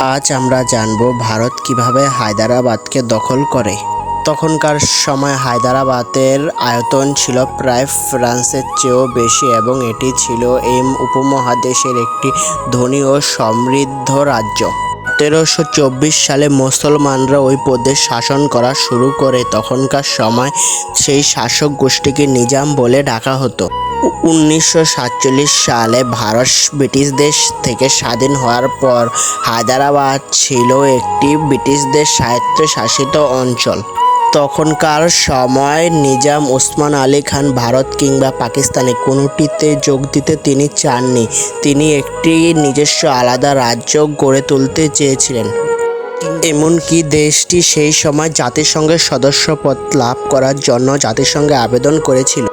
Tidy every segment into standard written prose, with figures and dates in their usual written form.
আজ আমরা জানব ভারত কিভাবে হায়দ্রাবাদকে দখল করে। তখনকার সময় হায়দ্রাবাদের আয়তন ছিল প্রায় ফ্রান্সের চেয়েও বেশি এবং এটি ছিল এই উপমহাদেশের একটি ধনী ও সমৃদ্ধ রাজ্য। 1324 সালে মুসলমানরা ওই প্রদেশ শাসন করা শুরু করে। তখনকার সময় সেই শাসক গোষ্ঠীকে নিজাম বলে ডাকা হতো। 1947 সালে ভারত ব্রিটিশদের থেকে স্বাধীন হওয়ার পর হায়দ্রাবাদ ছিল একটি ব্রিটিশদের স্বায়ত্তশাসিত অঞ্চল। তখনকার সময় নিজাম ওসমান আলী খান ভারত কিংবা পাকিস্তানে কোনোটিতে যোগ দিতে তিনি চাননি। তিনি একটি নিজস্ব আলাদা রাজ্য গড়ে তুলতে চেয়েছিলেন। এমনকি দেশটি সেই সময় জাতিসংঘের সদস্যপদ লাভ করার জন্য জাতিসংঘে আবেদন করেছিল।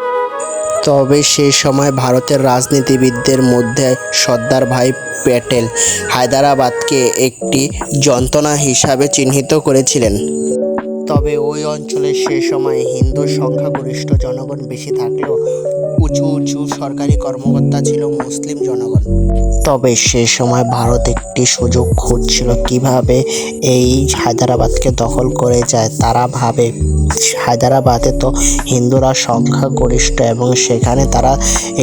তবে সেই সময় ভারতের রাজনীতিবিদদের মধ্যে সর্দার ভাই প্যাটেল হায়দ্রাবাদকে একটি যন্ত্রণা হিসাবে চিহ্নিত করেছিলেন। তবে ওই অঞ্চলে সে সময় হিন্দু সংখ্যাগরিষ্ঠ জনগণ বেশি থাকলেও উঁচু উঁচু সরকারি কর্মকর্তা ছিল মুসলিম জনগণ। তবে সে সময় ভারত একটি সুযোগ খুঁজছিল কিভাবে এই হায়দ্রাবাদকে দখল করে যায়। তারা ভাবে হায়দ্রাবাদে তো হিন্দুরা সংখ্যাগরিষ্ঠ এবং সেখানে তারা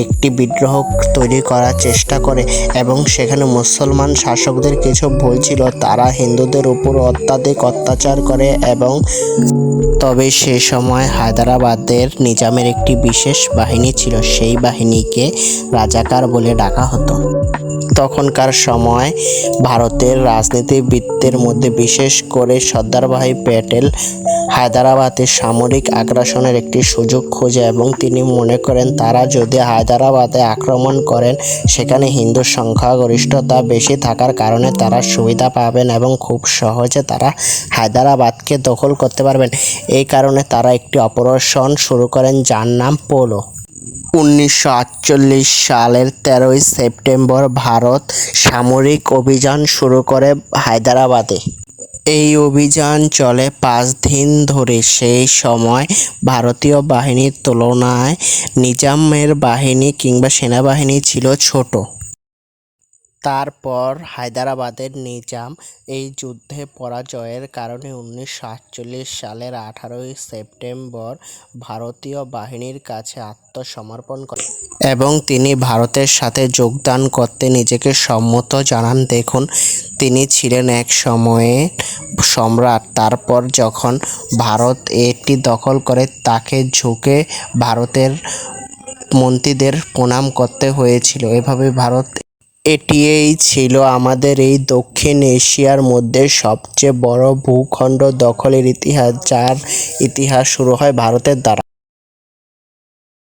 একটি বিদ্রোহ তৈরি করার চেষ্টা করে এবং সেখানে মুসলমান শাসকদের কিছু ভুল ছিল, তারা হিন্দুদের উপর অত্যাধিক অত্যাচার করে। এবং তবে সে সময় হায়দ্রাবাদের নিজামের একটি বিশেষ বাহিনী ছিল, সেই বাহিনীকে রাজাকার বলে ডাকা হতো। তখনকার সময় ভারতের রাজনীতিবিদদের মধ্যে বিশেষ করে সর্দার ভাই প্যাটেল হায়দ্রাবাদে সামরিক আগ্রাসনের একটি সুযোগ খোঁজে এবং তিনি মনে করেন তারা যদি হায়দ্রাবাদে আক্রমণ করেন সেখানে হিন্দু সংখ্যাগরিষ্ঠতা বেশি থাকার কারণে তারা সুবিধা পাবেন এবং খুব সহজে তারা হায়দ্রাবাদকে দখল করতে পারবেন। এই কারণে তারা একটি অপারেশন শুরু করেন যার নাম পোলো। 1948 সালের 13 সেপ্টেম্বর ভারত সামরিক অভিযান শুরু করে হায়দ্রাবাদে। এই অভিযান চলে 5 দিন ধরে। সেই সময় ভারতীয় বাহিনীর তুলনায় নিজামের বাহিনী কিংবা সেনাবাহিনী ছিল ছোট। তারপর হায়দ্রাবাদের নিজাম এই যুদ্ধে পরাজয়ের কারণে 1948 সালের 18 সেপ্টেম্বর ভারতীয় বাহিনীর কাছে আত্মসমর্পণ করেন এবং তিনি ভারতের সাথে যোগদান করতে নিজেকে সম্মত জানান। দেখুন, তিনি ছিলেন এক সময়ে সম্রাট। তারপর যখন ভারত এটি দখল করে তাকে ঝুঁকে ভারতের মন্ত্রীদের প্রণাম করতে হয়েছিল। এভাবে ভারত এটিই ছিল আমাদের এই দক্ষিণ এশিয়ার মধ্যে সবচেয়ে বড় ভূখণ্ড দখলের ইতিহাস, যার ইতিহাস শুরু হয় ভারতের দ্বারা।